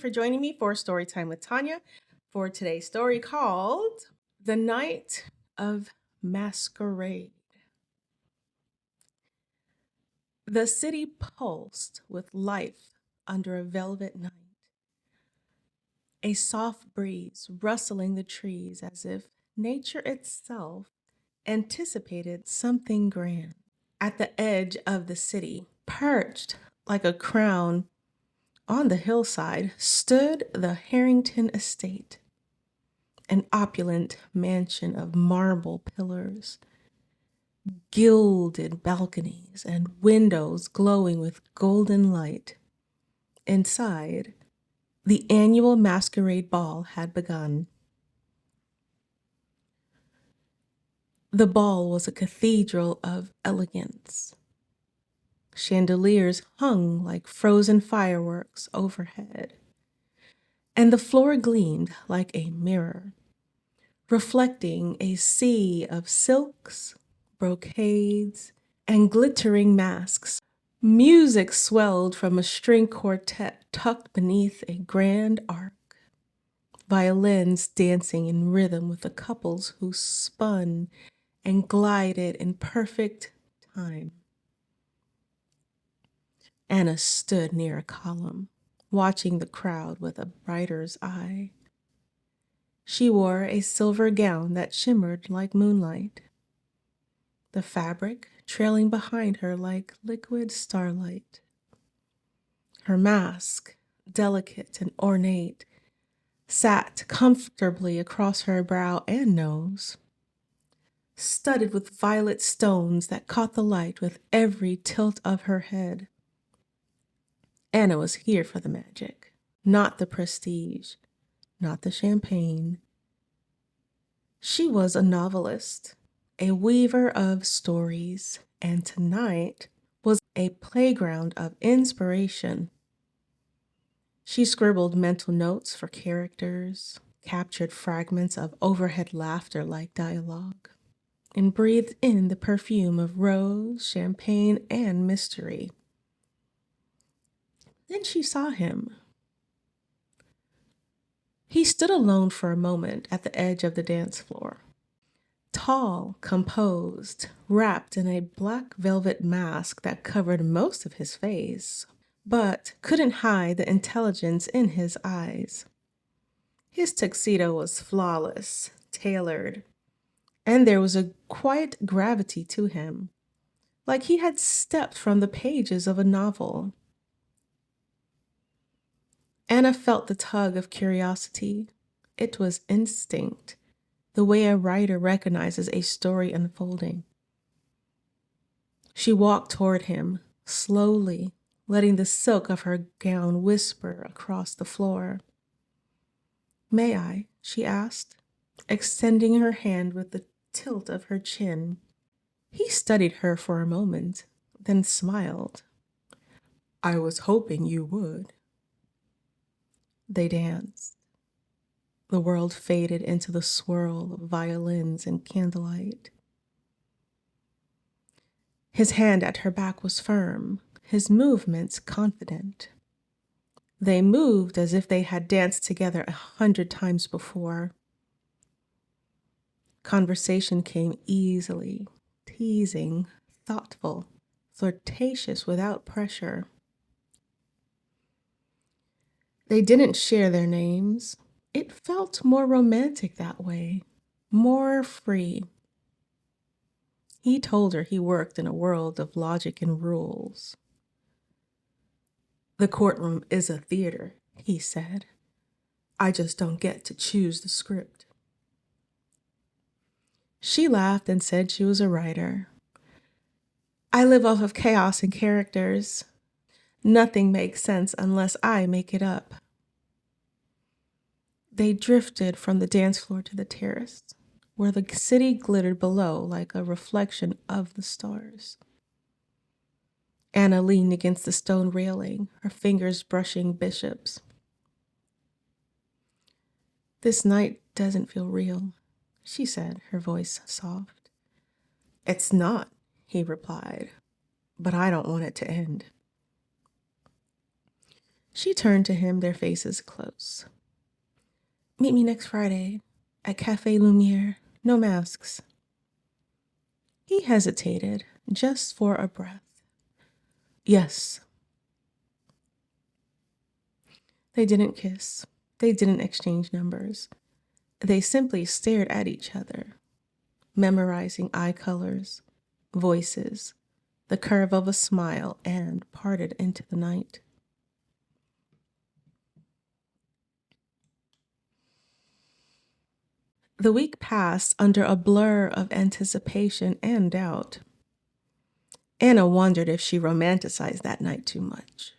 for joining me for Storytime with Tanya for today's story called The Night of Masquerade. The city pulsed with life under a velvet night, a soft breeze rustling the trees as if nature itself anticipated something grand. At the edge of the city, perched like a crown on the hillside, stood the Harrington Estate, an opulent mansion of marble pillars, gilded balconies, and windows glowing with golden light. Inside, the annual Masquerade Ball had begun. The ball was a cathedral of elegance. Chandeliers hung like frozen fireworks overhead, and the floor gleamed like a mirror, reflecting a sea of silks, brocades, and glittering masks. Music swelled from a string quartet tucked beneath a grand arc, violins dancing in rhythm with the couples who spun and glided in perfect time. Anna stood near a column, watching the crowd with a writer's eye. She wore a silver gown that shimmered like moonlight, the fabric trailing behind her like liquid starlight. Her mask, delicate and ornate, sat comfortably across her brow and nose, studded with violet stones that caught the light with every tilt of her head. Anna was here for the magic, not the prestige, not the champagne. She was a novelist, a weaver of stories, and tonight was a playground of inspiration. She scribbled mental notes for characters, captured fragments of overhead laughter like dialogue, and breathed in the perfume of rose, champagne, and mystery. Then she saw him. He stood alone for a moment at the edge of the dance floor. Tall, composed, wrapped in a black velvet mask that covered most of his face, but couldn't hide the intelligence in his eyes. His tuxedo was flawless, tailored, and there was a quiet gravity to him, like he had stepped from the pages of a novel. Anna felt the tug of curiosity. It was instinct, the way a writer recognizes a story unfolding. She walked toward him, slowly, letting the silk of her gown whisper across the floor. "May I?" she asked, extending her hand with the tilt of her chin. He studied her for a moment, then smiled. "I was hoping you would." They danced. The world faded into the swirl of violins and candlelight. His hand at her back was firm, his movements confident. They moved as if they had danced together 100 times before. Conversation came easily, teasing, thoughtful, flirtatious without pressure. They didn't share their names. It felt more romantic that way, more free. He told her he worked in a world of logic and rules. "The courtroom is a theater," he said. "I just don't get to choose the script." She laughed and said she was a writer. "I live off of chaos and characters. Nothing makes sense unless I make it up." They drifted from the dance floor to the terrace, where the city glittered below like a reflection of the stars. Anna leaned against the stone railing, her fingers brushing bishops. "This night doesn't feel real," she said, her voice soft. "It's not," he replied, "but I don't want it to end." She turned to him, their faces close. Meet me next Friday at Café Lumiere. No masks. He hesitated, just for a breath. Yes. They didn't kiss. They didn't exchange numbers. They simply stared at each other, memorizing eye colors, voices, the curve of a smile, and parted into the night. The week passed under a blur of anticipation and doubt. Anna wondered if she romanticized that night too much.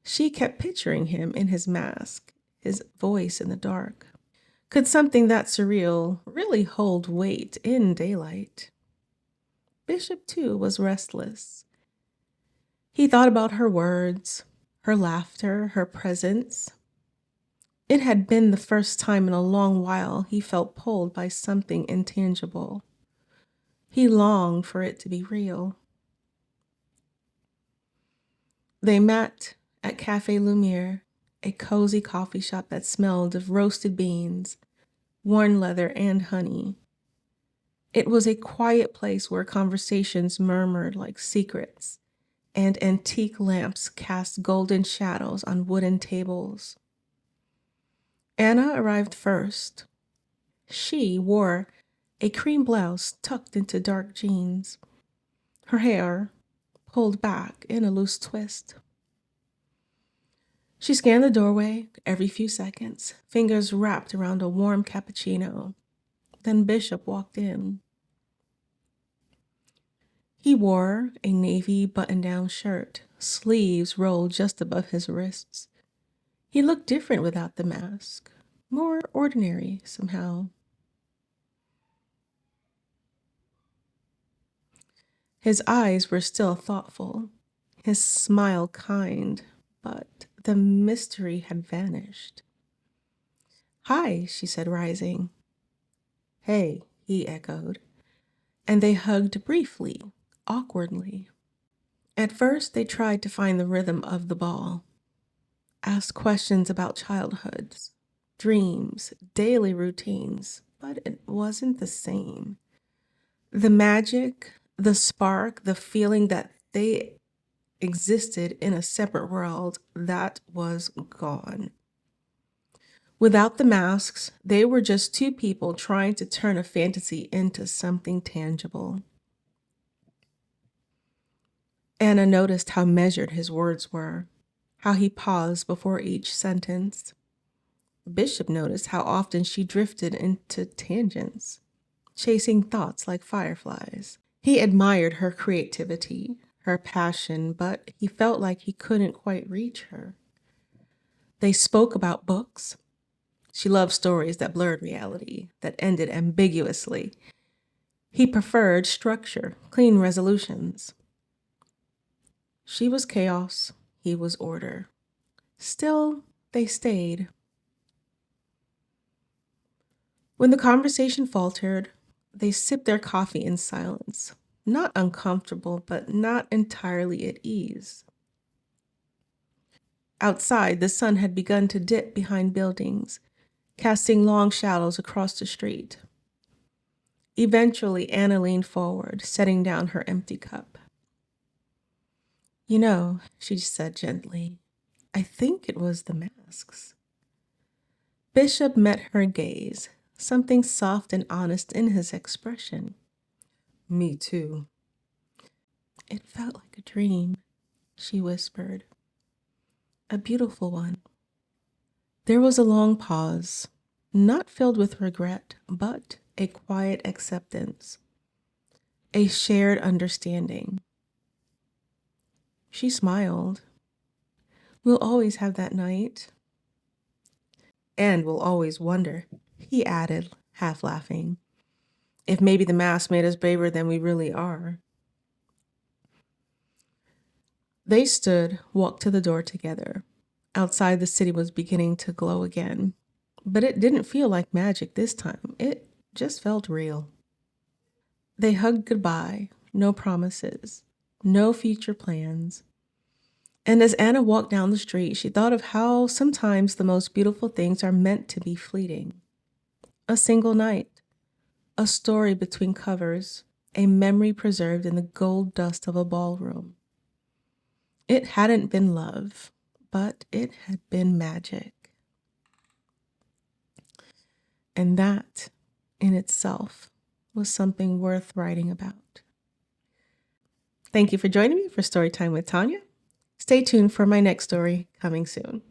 She kept picturing him in his mask, his voice in the dark. Could something that surreal really hold weight in daylight? Bishop, too, was restless. He thought about her words, her laughter, her presence. It had been the first time in a long while he felt pulled by something intangible. He longed for it to be real. They met at Café Lumiere, a cozy coffee shop that smelled of roasted beans, worn leather, and honey. It was a quiet place where conversations murmured like secrets, and antique lamps cast golden shadows on wooden tables. Anna arrived first. She wore a cream blouse tucked into dark jeans, her hair pulled back in a loose twist. She scanned the doorway every few seconds, fingers wrapped around a warm cappuccino. Then Bishop walked in. He wore a navy button-down shirt, sleeves rolled just above his wrists. He looked different without the mask, more ordinary somehow. His eyes were still thoughtful, his smile kind, but the mystery had vanished. Hi, she said, rising. Hey, he echoed, and they hugged briefly, awkwardly. At first, they tried to find the rhythm of the ball, asked questions about childhoods, dreams, daily routines, but it wasn't the same. The magic, the spark, the feeling that they existed in a separate world, that was gone. Without the masks, they were just two people trying to turn a fantasy into something tangible. Anna noticed how measured his words were, how he paused before each sentence. Bishop noticed how often she drifted into tangents, chasing thoughts like fireflies. He admired her creativity, her passion, but he felt like he couldn't quite reach her. They spoke about books. She loved stories that blurred reality, that ended ambiguously. He preferred structure, clean resolutions. She was chaos, he was order. Still, they stayed. When the conversation faltered, they sipped their coffee in silence, not uncomfortable, but not entirely at ease. Outside, the sun had begun to dip behind buildings, casting long shadows across the street. Eventually, Anna leaned forward, setting down her empty cup. You know, she said gently, I think it was the masks. Bishop met her gaze, something soft and honest in his expression. Me too. It felt like a dream, she whispered. A beautiful one. There was a long pause, not filled with regret, but a quiet acceptance, a shared understanding. She smiled. We'll always have that night. And we'll always wonder, he added, half laughing, if maybe the mask made us braver than we really are. They stood, walked to the door together. Outside, the city was beginning to glow again. But it didn't feel like magic this time. It just felt real. They hugged goodbye, no promises, no future plans. And as Anna walked down the street, she thought of how sometimes the most beautiful things are meant to be fleeting. A single night, a story between covers, a memory preserved in the gold dust of a ballroom. It hadn't been love, but it had been magic. And that, in itself, was something worth writing about. Thank you for joining me for Storytime with Tanya. Stay tuned for my next story coming soon.